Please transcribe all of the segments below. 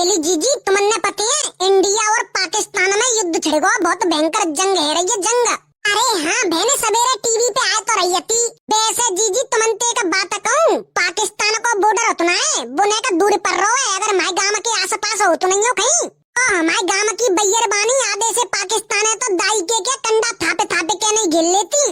सहेली जीजी तुमने पता है इंडिया और पाकिस्तान में युद्ध छिड़ेगा, बहुत भयंकर जंग है रही है जंग। अरे हाँ बहने सवेरे टीवी पे आए तो रही थी। वैसे जीजी तुमने का बात कहूँ, पाकिस्तान को बॉर्डर उतना है बुने का दूर पर रहो है, अगर हमारे गाँव के आस पास हो तो नहीं हो कहीं। हमारे गाँव की बैयर बानी आधे से पाकिस्तान है तो दाई के कंडा थापे थापे के नहीं गिर लेती।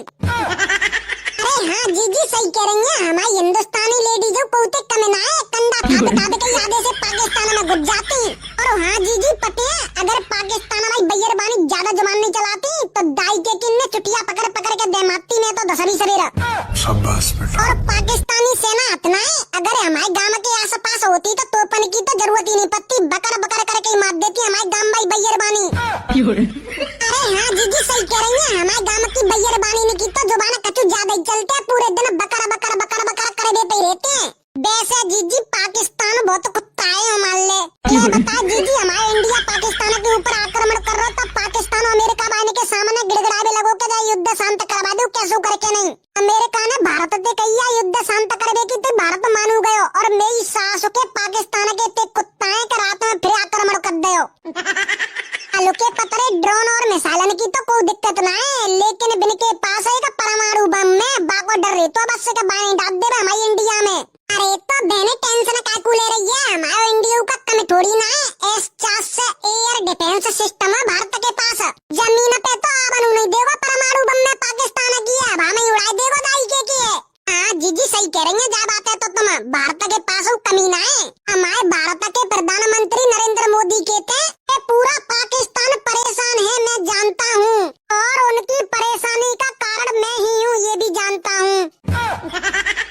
अरे हाँ जीजी सही कह रही है, हमारी हिंदुस्तानी लेडीज बहुत कमीना है, कंडा थापे थापे के आधे से पाकिस्तान में घुस जाती। और हाँ जीजी पता है अगर पाकिस्तान में बैयर बानी ज्यादा जमान नहीं चलाती तो दाई के किन्ने चुटिया पकड़ पकड़ के दे मारती ने तो दसरी सवेरा। शाबाश बेटा। और पाकिस्तानी सेना इतना है अगर हमारे गांव के आस पास होती तो तोपन की तो जरूरत ही नहीं पड़ती, बकर बकर करके मार देती हमारे गांव भाई बैयर बानी। अरे हाँ जीजी सही कह रही है, हमारे गांव की बैयर बानी ने की तो जुबान कचू ज्यादा ही चलते हैं, पूरे दिन बकर बकर बकर बकर कर देते ही रहते हैं। वैसे जीजी पाकिस्तान बहुत कुत्ता है मान ले। ये बता जीजी हमारे इंडिया पाकिस्तान के ऊपर आक्रमण कर रहा था, पाकिस्तान अमेरिका बाने के सामने गिड़गिड़ावे लगो के जाए युद्ध शांत करवा दो, कैसो करके नहीं। अमेरिका ने भारत से कहिया युद्ध शांत करवे की तो भारत मानू गयो, और मेरी सास के पाकिस्तान के ते कुत्ता है कि रात में फिर आक्रमण कर दयो। आलू के पतरे ड्रोन और मिसाइलन की तो कोई दिक्कत ना है, लेकिन बिन के पास है परमाणु बम में बाको डर रही तो बस के बानी डाल दे हमारी इंडिया में। अरे तो बहने टेंशन काकू ले रही है, हमारे इंडिया का कमी थोड़ी ना है। S-400 एयर डिफेंस सिस्टम है भारत के पास, जमीन पे तो आबनू नहीं देगा परमाणु बम में पाकिस्तान की है, हवा में उड़ा देगा दाई के है। हाँ जीजी सही कह रही है, जा बात है तो तुम भारत के पास कमी ना है। हमारे भारत के प्रधानमंत्री नरेंद्र मोदी कहते हैं पूरा पाकिस्तान परेशान है, मैं जानता हूँ, और उनकी परेशानी का कारण मैं ही हूँ ये भी जानता हूँ।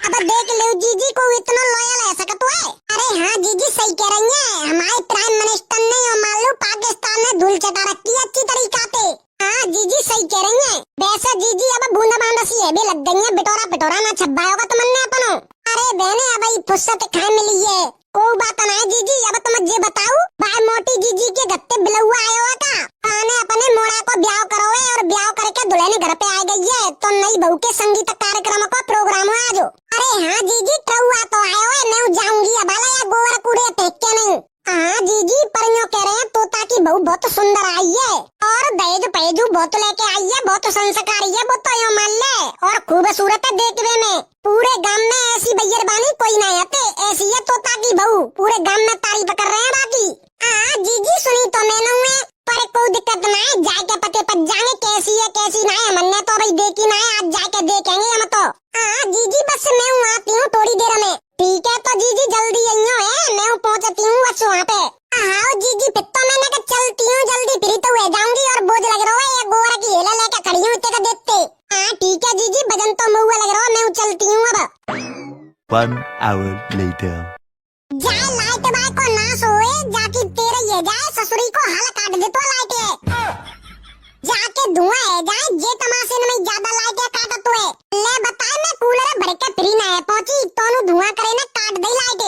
अब देख लो जीजी को इतना लॉयल है सकत है। अरे हाँ जीजी सही कह रही है, हमारे प्राइम मिनिस्टर ने और मान लो पाकिस्तान ने धूल चटा रखी है अच्छी तरीका से। हाँ जीजी सही कह रही है। वैसे जीजी अब बूंदा बांदा सी है भी लग गई है, बिटोरा पिटोरा ना छब्बा होगा तुमने अपनो। अरे बहने अब फुर्सत खाए मिली है, कोई बात ना है जीजी। अब तुम ये बताओ भाई मोटी जीजी के गत्ते बिलुआ आया हुआ था, आने अपने मोड़ा को ब्याह करो है, और ब्याह करके दुल्हन घर पे आ गई है तो नई बहू के संगीत कार्यक्रम का प्रोग्राम है आज। अरे हाँ जीजी ट्रउआ तो आया है, मैं जाऊंगी अब या गोबर कूड़े फेंक के नहीं। हाँ जीजी पर यूँ कह रहे हैं तोता की बहू बहुत सुंदर आई है, और दहेज पहेजू बहुत लेके आई है, बहुत संस्कारी है वो तो यूँ मान ले, और खूबसूरत है देखने में। पूरे गांव में ऐसी बैयर बानी कोई ना आते, ऐसी है तोता की बहू, पूरे गांव में तारीफ कर रहे हैं बाकी। हाँ जीजी सुनी तो मैंने हुए, पर कोई दिक्कत ना है, जाके पते पर जाएंगे कैसी है कैसी ना है, हमने तो अभी देखी ना है, आज जाके देखेंगे हम तो। हाँ जीजी बस मैं आती हूँ थोड़ी देर में। ठीक है तो जीजी जल्दी आइयो है, मैं पहुँचती हूँ बस वहाँ पे। हाँ जीजी फिर तो मैंने कहा चलती हूँ जल्दी, फिर तो हुए जाऊंगी, और बोझ लग रहा है ये गोरा की हेला लेके खड़ी हूँ इतने का देखते। हाँ ठीक है जीजी वजन तो मुआ लग रहा है, मैं चलती हूँ अब। 1 hour later. जाए लाइट बाय को ना सोए, जाके तेरे ये जाए ससुरी को हाल काट दे तो लाइट जाके धुआं है जाए, ये तमाशे में ज्यादा लाइट काटत हुए ले बताए, मैं कूलर भर के फ्री ना है पहुंची तो धुआं करे ना काट दे लाइट।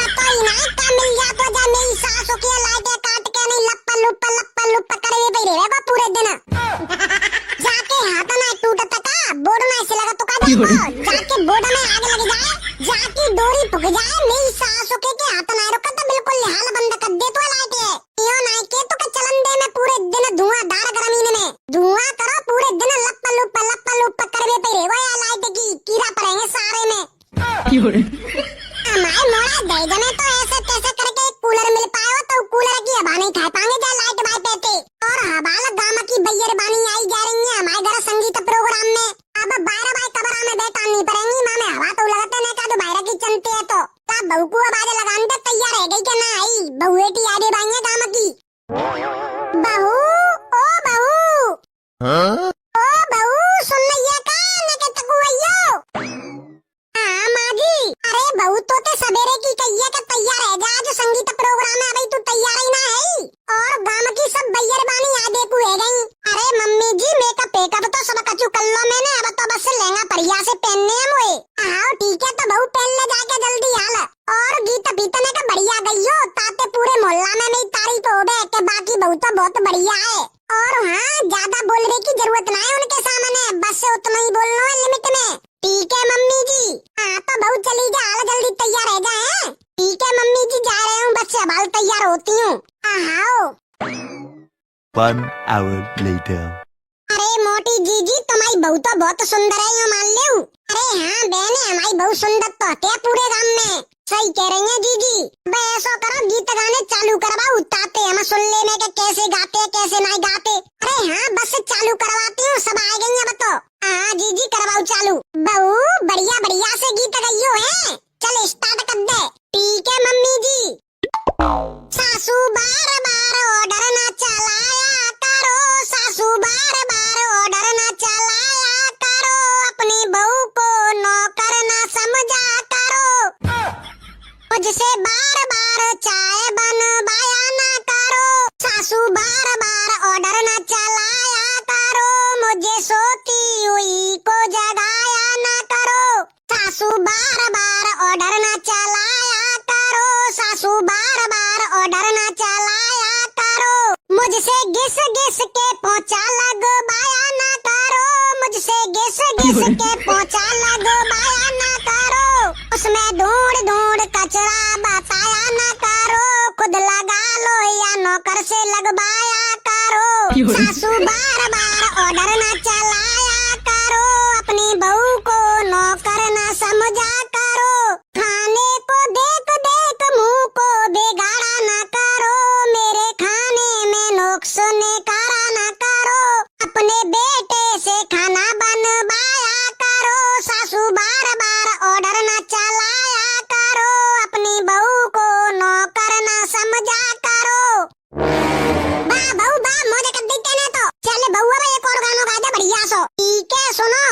पता ही ना क्या मिल जा तो जा मेरी सासों की लाइट काट के नहीं लप्पा लुप्पा करे पे रहेगा पूरे दिन। जाके हाथ ना टूट तका बोर्ड में से लगा तो का देखो, जाके बोर्ड में आग लग जाए, जाके डोरी फूक जाए, मेरी सासों के हाथ ना रुका तो बिल्कुल हाल बंद कर दे तो लाइट है यो ना के तो के चलन दे में पूरे दिन धुआंधार गर्मी में धुआं करो पूरे दिन लप्पा लुप्पा करवे पे रहेगा या लाइट की कीड़ा पड़ेंगे सारे में। हमारे मोड़ा दे जने तो ऐसे कैसे करके कूलर मिल पाए तो कूलर की हवा नहीं खा पाएंगे जा लाइट बाय पेते, और हवाला गांव की बैयर बानी आई जा रही है हमारे घर संगीत प्रोग्राम में। अब बारह बाय कबरा में बैठा नहीं पड़ेंगी माँ में हवा तो लगाते नहीं का तो बाहर की चलते है तो बहू को आवाज लगाने तैयार है गई क्या ना आई बहू बेटी आगे बाई है गांव की। बहू ओ बहू ओ बहू सुन लिया का न के तकु आइयो। हाँ माँ जी। अरे बहू तो ते सवेरे की कहिए के तैयार है जा, आज संगीत प्रोग्राम है भाई तू तैयार ही ना है, और गांव की सब बैयर बानी आधे को है गई। अरे मम्मी जी मेकअप तो सब कचू कर लो मैंने, अब तो बस लहंगा बढ़िया से पहनने हम हुए। हाँ ठीक है तो बहू पहन ले जाके जल्दी हाल, और गीत पीतने का बढ़िया गई हो ताते पूरे मोहल्ला में मेरी तारीफ हो गए कि बाकी बहू तो बहुत बढ़िया है। और हाँ ज्यादा बोलने की जरूरत ना है उनके सामने, बस उतना ही बोलना है लिमिट में। ठीक है मम्मी जी। हाँ तो बहू चली जा हाल जल्दी तैयार रह जाए। ठीक है मम्मी जी जा रहे हूँ बस अब सवाल तैयार होती हूँ। आओ। 1 hour later. अरे मोटी जीजी तुम्हारी बहू तो बहुत सुंदर है, यो मान ले। अरे हाँ बहने, हमारी बहू सुंदर तो है पूरे गांव में। सही कह रही है जीजी। बे ऐसा करो, गीत गाने चालू करवाओ, ताते हम सुन ले में के कैसे गाते कैसे नहीं गाते। अरे हाँ बस चालू करवाती हूँ, सब आ गई है बताओ। हाँ जीजी करवाओ चालू। बहू बढ़िया बढ़िया से गीत गाइयो है, चल स्टार्ट कर दे। ठीक है मम्मी जी। सासू बार बार ऑर्डर ना चलाया करो, सासू बार बार ऑर्डर ना चलाया करो, अपनी बहू को नौकर ना समझा करो, मुझसे बार बार चाय बनवाया ना करो, सासू बार बार ऑर्डर ना चलाया करो, मुझे सोती हुई को जगाया ना करो, सासू बार बार ऑर्डर ना चलाया करो, सासू बार बार ऑर्डर ना चलाया करो, मुझसे घिस घिस के पोंछा लगवाया ना करो, मुझसे घिस घिस के पोंछा लगवाया ना करो, उसमें ढूंढ ढूंढ कचरा बताया ना करो, खुद लगा लो या नौकर से लगवाया करो, सासू बार बार ऑर्डर ना चलाया करो, अपनी बहू को नौकर ना समझा करो, खाने को देख देख मुंह को बिगाड़ा ना करो, मेरे खाने में नुक्स निकारा ना करो, अपने बेटे से खाना बनवाया करो, सासू बार बार ऑर्डर ना चलाया करो, अपनी बहू को नौकर ना समझा करो। बा बहू बा मुझे कर देते ने तो चल बहू अब एक और गाना गा दे बढ़िया सो। ठीक है सुनो।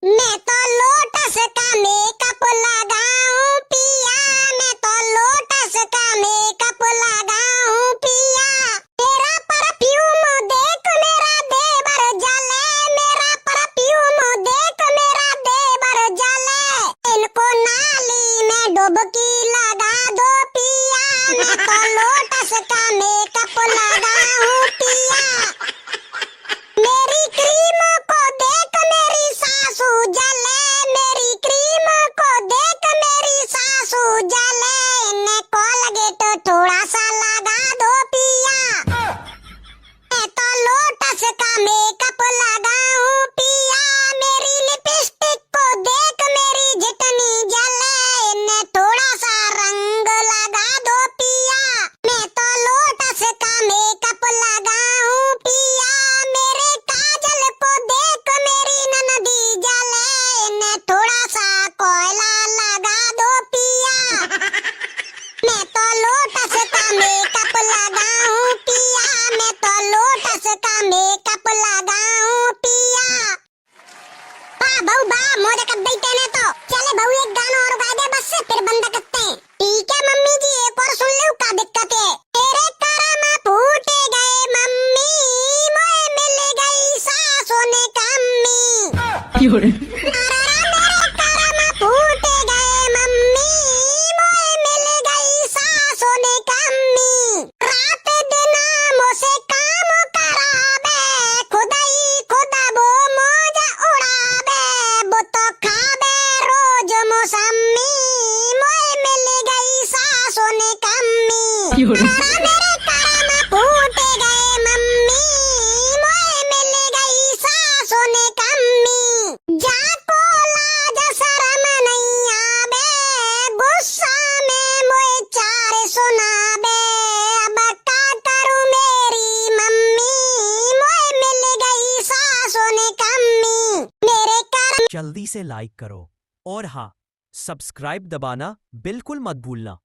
मैं तो लोटस का मेकअप लगाऊं पिया, मैं तो लोटस का मेकअप लगाऊं पिया, तेरा परफ्यूम देख मेरा देवर जले, मेरा परफ्यूम देख मेरा देवर जले, इनको नाली में डुबकी लगा दो पिया, मैं तो लोटस का मेकअप लगाऊं पिया, मेरी क्रीम को देख मेरी सासू जले, मेरी क्रीम को देख मेरी सासू जले, इन्हें कोलगेट थोड़ा सा लगा दो पिया, मैं तो लोटस का मेकअप लगाऊं पिया, मेरी लिपस्टिक को देख मेरी जितनी जले, इन्हें थोड़ा सा रंग लगा दो पिया, मैं तो लोटस का मेकअप लगाऊं पिया, मेरे काजल को देख मेरी ननदी जले, इन्हें थोड़ा सा कोयला लगा दो पिया, मैं तो लोटस का मेकअप लगाऊं पिया, मैं तो लोटस का मेकअप लगाऊं पिया। बा बहू बा मोजे कर देते ने तो चले बहू एक गाना और गा दे बस फिर बंद करते हैं। ठीक है मम्मी जी एक और सुन लो, का दिक्कत है। तेरे करम फूट गए मम्मी, मोए मिल गई सासों ने कम्मी, मेरे करम फूट गए मम्मी, मोए मिल गई सासों ने कम्मी, रात दिन मुझसे काम कराबे, खुदाई खुदा वो मौज उड़ाबे, वो तो खाबे रोज मौसमी, मोए मिल गई सासों ने कम्मी, मेरे करम फूट गए मम्मी, मोए मिल गई सासों ने कम्मी, जाको लाज शरम नहीं आबे, गुस्सा में मोए चार सुनाबे, अब का करूं मेरी मम्मी, मोए मिल गई सासों ने कम्मी, मेरे करम। जल्दी से लाइक करो और हाँ, सब्सक्राइब दबाना बिल्कुल मत भूलना।